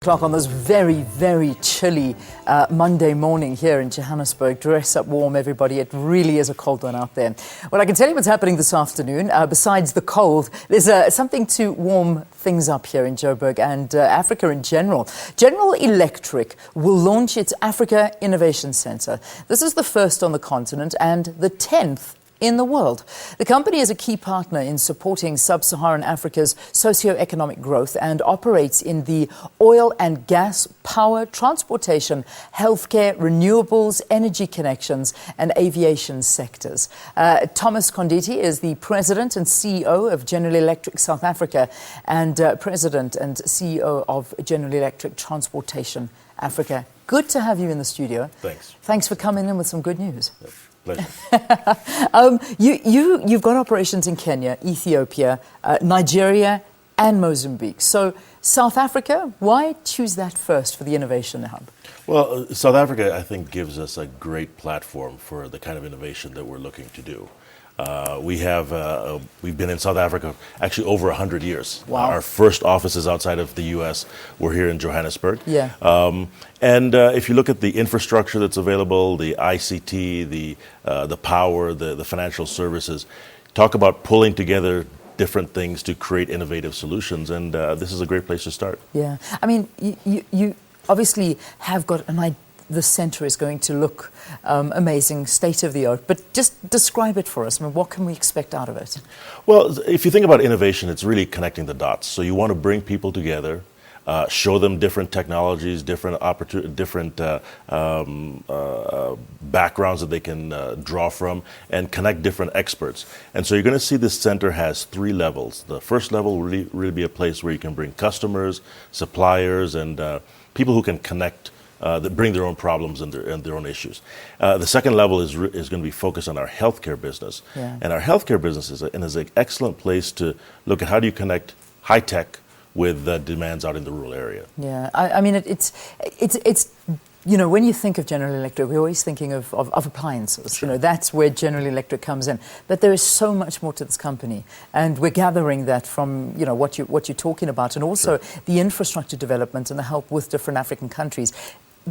O'clock on this very, very chilly Monday morning here in Johannesburg. Dress up warm, everybody. It really is a cold one out there. Well, I can tell you what's happening this afternoon. Besides the cold, there's something to warm things up here in Joburg and Africa in general. General Electric will launch its Africa Innovation Centre. This is the first on the continent and the 10th in the world. The company is a key partner in supporting Sub-Saharan Africa's socio-economic growth and operates in the oil and gas, power, transportation, healthcare, renewables, energy connections and aviation sectors. Thomas Konditi is the President and CEO of General Electric South Africa and President and CEO of General Electric Transportation Africa. Good to have you in the studio. Thanks. Thanks for coming in with some good news. Yeah. Pleasure. You've got operations in Kenya, Ethiopia, Nigeria and Mozambique. So South Africa, why choose that first for the Innovation Hub? Well, South Africa, I think, gives us a great platform for the kind of innovation that we're looking to do. We've been in South Africa actually over 100 years. Wow. Our first offices outside of the U.S. were here in Johannesburg. Yeah. If you look at the infrastructure that's available, the ICT, the power, the financial services, talk about pulling together different things to create innovative solutions, and this is a great place to start. Yeah. I mean, you obviously have got an idea. The centre is going to look amazing, state-of-the-art, but just describe it for us. I mean, what can we expect out of it? Well, if you think about innovation, it's really connecting the dots. So you want to bring people together, show them different technologies, different backgrounds that they can draw from, and connect different experts. And so you're going to see this center has 3 levels. The first level will really be a place where you can bring customers, suppliers, and people who can connect, that bring their own problems and their own issues. The second level is going to be focused on our healthcare business. Yeah. And our healthcare business is an excellent place to look at how do you connect high tech with demands out in the rural area. Yeah, I mean, it's you know, when you think of General Electric, we're always thinking of appliances. Sure. You know, that's where General Electric comes in. But there is so much more to this company, and we're gathering that from, you know, what you're talking about, and also Sure. the infrastructure development and the help with different African countries.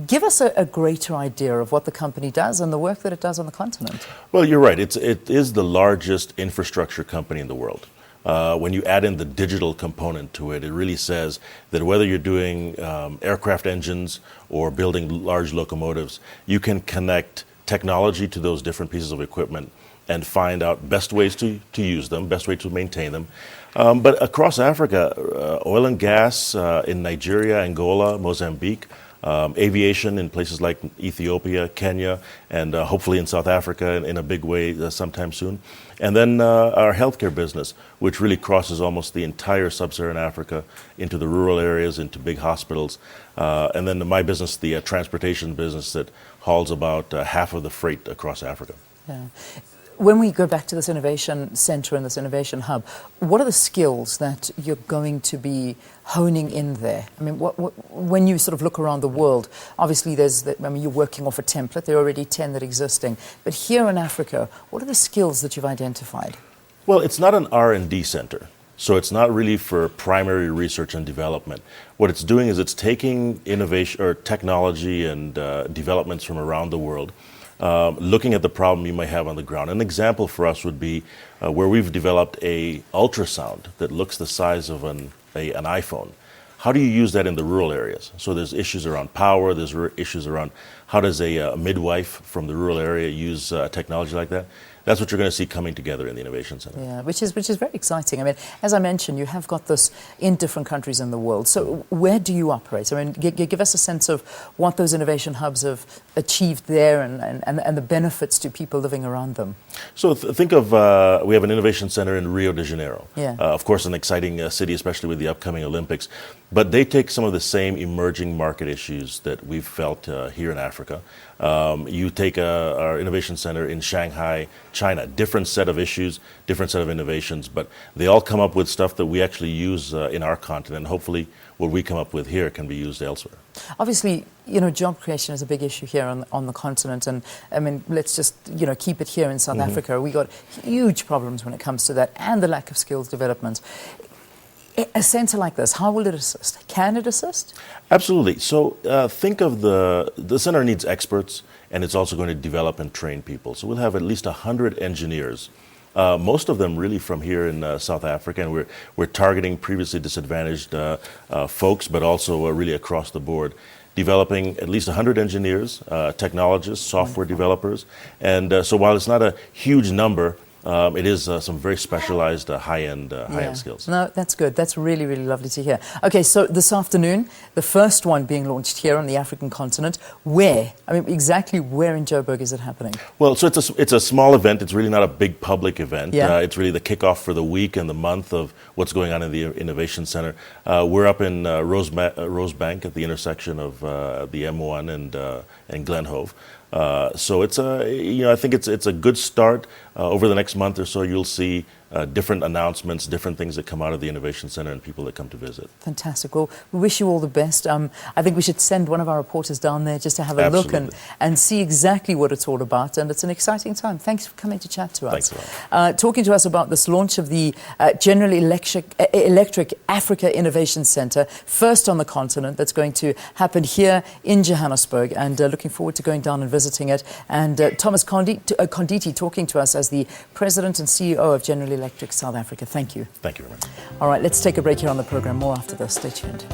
Give us a greater idea of what the company does and the work that it does on the continent. Well, you're right. It is the largest infrastructure company in the world. When you add in the digital component to it, it really says that whether you're doing aircraft engines or building large locomotives, you can connect technology to those different pieces of equipment and find out best ways to use them, best way to maintain them. But across Africa, oil and gas in Nigeria, Angola, Mozambique, aviation in places like Ethiopia, Kenya, and hopefully in South Africa in a big way sometime soon. And then our healthcare business, which really crosses almost the entire Sub-Saharan Africa into the rural areas, into big hospitals. And then my business, the transportation business that hauls about half of the freight across Africa. Yeah. When we go back to this innovation centre and this innovation hub, what are the skills that you're going to be honing in there? I mean, when you sort of look around the world, obviously you're working off a template. There are already 10 that are existing. But here in Africa, what are the skills that you've identified? Well, it's not an R&D centre. So it's not really for primary research and development. What it's doing is it's taking innovation or technology and developments from around the world, looking at the problem you might have on the ground. An example for us would be where we've developed a ultrasound that looks the size of an iPhone. How do you use that in the rural areas? So there's issues around power, there's issues around how does a midwife from the rural area use technology like that? That's what you're going to see coming together in the Innovation Center. Yeah, which is very exciting. I mean, as I mentioned, you have got this in different countries in the world. So where do you operate? I mean, give us a sense of what those innovation hubs have achieved there and the benefits to people living around them. So think of, we have an Innovation Center in Rio de Janeiro. Yeah. Of course, an exciting city, especially with the upcoming Olympics. But they take some of the same emerging market issues that we've felt here in Africa. You take our Innovation Center in Shanghai, China, different set of issues, different set of innovations, but they all come up with stuff that we actually use in our continent. Hopefully what we come up with here can be used elsewhere. Obviously, you know, job creation is a big issue here on the continent, and I mean, let's just, you know, keep it here in South Africa. We got huge problems when it comes to that and the lack of skills development. A centre like this, how will it assist? Can it assist? Absolutely. So think of the center needs experts, and it's also going to develop and train people. So we'll have at least 100 engineers, most of them really from here in South Africa, and we're targeting previously disadvantaged folks, but also really across the board, developing at least 100 engineers, technologists, software developers. And so while it's not a huge number, it is some very specialized high-end skills. No, that's good. That's really, really lovely to hear. Okay, so this afternoon, the first one being launched here on the African continent. Where? I mean, exactly where in Joburg is it happening? Well, so it's a small event. It's really not a big public event. Yeah. It's really the kickoff for the week and the month of what's going on in the Innovation Center. We're up in Rosebank at the intersection of the M1 and Glenhove. So it's I think it's a good start. Over the next month or so, you'll see different announcements, different things that come out of the Innovation Center and people that come to visit. Fantastic. Well, we wish you all the best. I think we should send one of our reporters down there just to have a Absolutely. look and see exactly what it's all about. And it's an exciting time. Thanks for coming to chat to us. Thanks a lot. Talking to us about this launch of the General Electric Africa Innovation Center, first on the continent, that's going to happen here in Johannesburg. And looking forward to going down and visiting it. And Thomas Konditi talking to us as the President and CEO of General Electric South Africa. Thank you. Thank you very much. All right, let's take a break here on the program. More after this. Stay tuned.